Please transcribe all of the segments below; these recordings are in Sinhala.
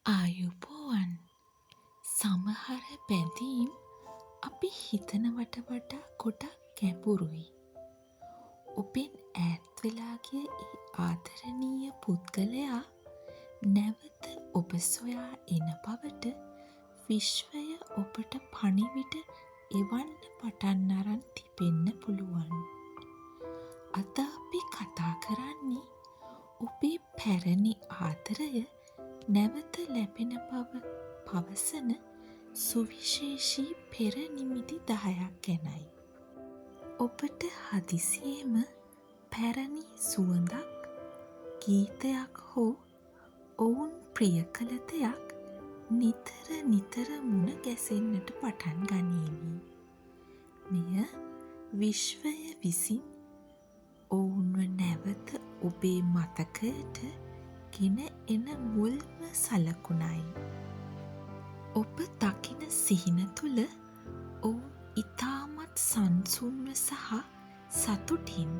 ආයුබෝවන්. සමහර බැඳීම් අපි හිතනවට වඩා ගොඩක් ගැඹුරුයි. ඔබෙන් ඈත් වෙලා ගිය ඒ ආදරණීය පුද්ගලයා නැවත ඔබ සොයා එන බවට විශ්වය ඔබට පණිවිඩ එවන්න පටන් අරන් තිබෙන්න පුළුවන්. අද අපි කතා කරන්නේ ඔබේ පැරණි ආදරය නැවත ලැබෙන බව පවසන සුවිශේෂී පෙර නිමිති 10ක් ගැනයි. ඔබට හදිසියේම පැරණි සුවඳක්, ගීතයක් හෝ ඔවුන් ප්‍රිය කළ දෙයක් නිතර මුණ ගැසෙන්නට පටන් ගනීවි. මෙය විශ්වය විසින් ඔවුන්ව නැවත ඔබේ මතකයට ගෙන එන මුල්ම සලකුණයි. ඔබ දකින සිහින තුළ ඔවුන් ඉතාමත් සංසුන්ව සහ සතුටින්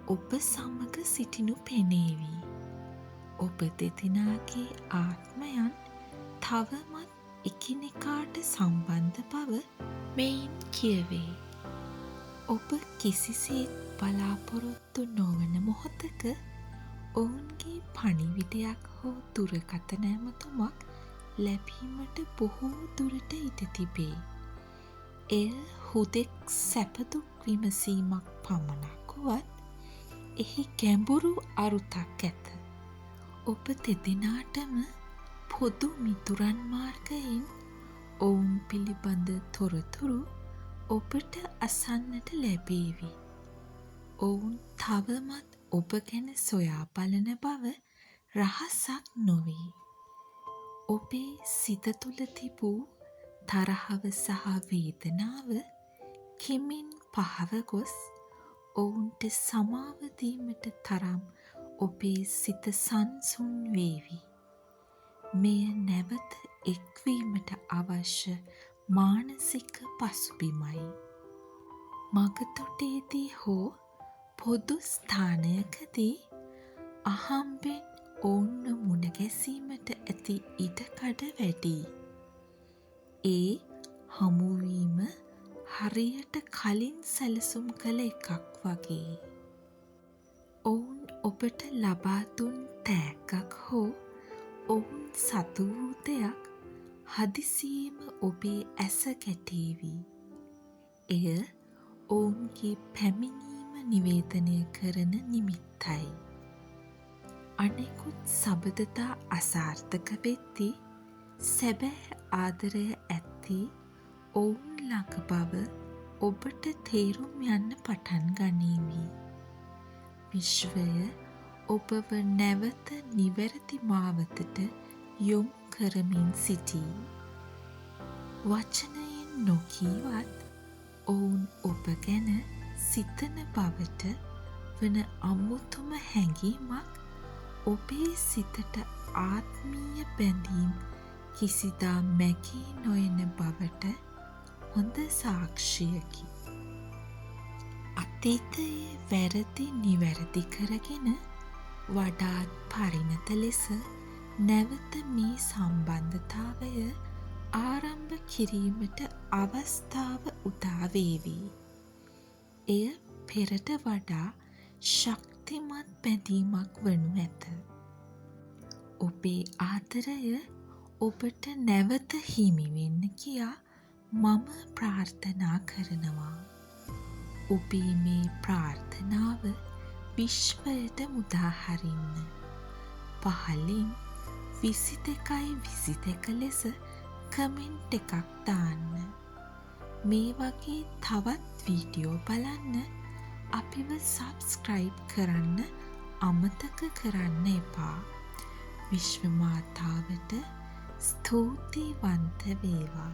ඔබ සමග සිටිනු පෙනේවි. ඔබ දෙදෙනාගේ ආත්මයන් තවමත් එකිනෙකාට සම්බන්ධ බව මෙයින් කියවේ. ඔබ කිසිසේත් බලාපොරොත්තු නොවන මොහොතක ඔවුන්ගේ පණිවිඩයක් හෝ දුරකථන ඇමතුමක් ලැබීමට බොහෝ දුරට ඉඩ තිබේ. එය හුදෙක් සැපදුක් විමසීමක් පමණක් වුවත් එහි ගැඹුරු අරුතක් ඇත. ඔබ දෙදෙනාටම පොදු මිතුරන් මාර්ගයෙන් ඔවුන් පිළිබඳ තොරතුරු ඔබට අසන්නට ලැබේවි. ඔවුන් තවමත් ඔබ ගැන සොයා බලන බව රහසක් නොවේ. ඔබේ සිත තුළ තිබූ තරහව සහ වේදනාව කෙමෙන් පහව ගොස් ඔවුන්ට සමාව දීමට තරම් ඔබේ සිත සංසුන් වේවි. මෙය නැවත එක්වීමට අවශ්‍ය මානසික පසුබිමයි. මගතොටේදී හෝ පොදු ස්ථානයකදී අහම්බෙන් ඔවුන්ව මුණ ගැසීමට ඇති ඉඩකඩ වැඩි. ඒ හමුවීම හරියට කලින් සැලසුම් කළ එකක් වගේ. ඔවුන් ඔබට ලබා දුන් තෑග්ගක් හෝ ඔවුන් සතු වූ දෙයක් හදිසියේම ඔබේ ඇස ගැටේවි. එය ඔවුන්ගේ පැමිණීම නිවේදනය කරන නිමිත්තයි. අනෙකුත් සබඳතා අසාර්ථක වෙද්දී සැබෑ ආදරය ඇත්තේ ඔවුන් ළඟ බව ඔබට තේරුම් යන්න පටන් ගනීවි. විශ්වය ඔබව නැවත නිවැරදි මාවතට යොමු කරමින් සිටී. වචනයෙන් නොකීවත් ඔවුන් ඔබ ගැන සිතන බවට වන අමුතුම හැඟීමක් ඔබේ සිතට ආත්මීය බැඳීම් කිසිදා මැකී නොයන බවට හොඳ සාක්ෂියකි. අතීතයේ වැරදි නිවැරදි කරගෙන වඩාත් පරිණත ලෙස නැවත මේ සම්බන්ධතාවය ආරම්භ කිරීමට අවස්ථාව උදා වේවි. එය පෙරට වඩා ශක්තිමත් බැඳීමක් වනු ඇත. ඔබේ ආදරය ඔබට නැවත හිමි වෙන්න කියා මම ප්‍රාර්ථනා කරනවා. ඔබේ මේ ප්‍රාර්ථනාව විශ්වයට මුදාහරින්න. පහලින් 22:22 ලෙස කමෙන්ට් එකක් දාන්න. මේ වගේ තවත් වීඩියෝ බලන්න අපිව සබ්ස්ක්‍රයිබ් කරන්න අමතක කරන්න එපා. විශ්ව මාතාවට ස්තුතිවන්ත වේවා.